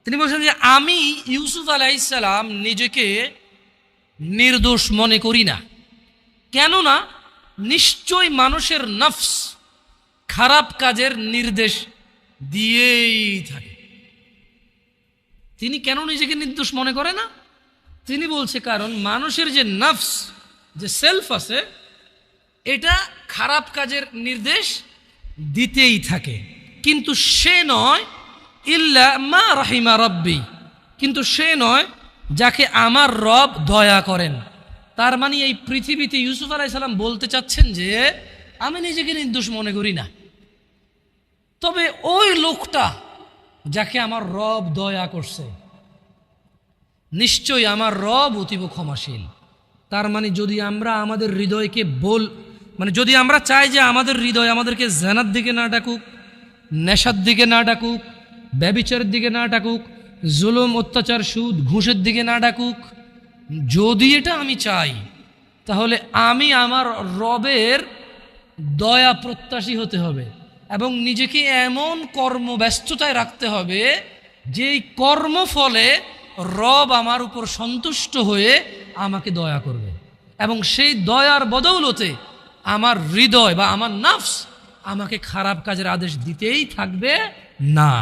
তিনি বলছেন যে আমি ইউসুফ আলাইহিস সালাম নিজেকে নির্দোষ মনে করি না, কেননা নিশ্চয় মানুষের নফস খারাপ কাজের নির্দেশ দিয়েই থাকে। তিনি কেন নিজেকে নির্দোষ মনে করে না? তিনি বলছে কারণ মানুষের যে নফস, যে সেলফ আছে, এটা খারাপ কাজের নির্দেশ দিতেই থাকে। কিন্তু সে নয় ইল্লা মা রাহিমা রব্বি, কিন্তু সে নয় যাকে আমার রব দয়া করেন। তার মানে এই পৃথিবীতে ইউসুফ আলাইহিস সালাম বলতে চাচ্ছেন যে আমি নিজেকে নির্দোষ মনে করি না, তবে ওই লোকটা যাকে আমার রব দয়া করছে, নিশ্চয়ই আমার রব অতীব ক্ষমাশীল। তার মানে যদি আমরা আমাদের হৃদয়কে যদি আমরা চাই যে আমাদের হৃদয় আমাদেরকে জানার দিকে না ডাকুক, নেশার দিকে না ডাকুক, ব্যভিচারের দিকে না ডাকুক, জুলুম অত্যাচার সুদ ঘুষের দিকে না ডাকুক, যদি এটা আমি চাই, তাহলে আমি আমার রবের দয়া প্রত্যাশী হতে হবে এবং নিজেকে এমন কর্মব্যস্ততায় রাখতে হবে যেই কর্মফলে রব আমার উপর সন্তুষ্ট হয়ে আমাকে দয়া করবে, এবং সেই দয়ার বদৌলতে আমার হৃদয় বা আমার নফস আমাকে খারাপ কাজের আদেশ দিতেই থাকবে না।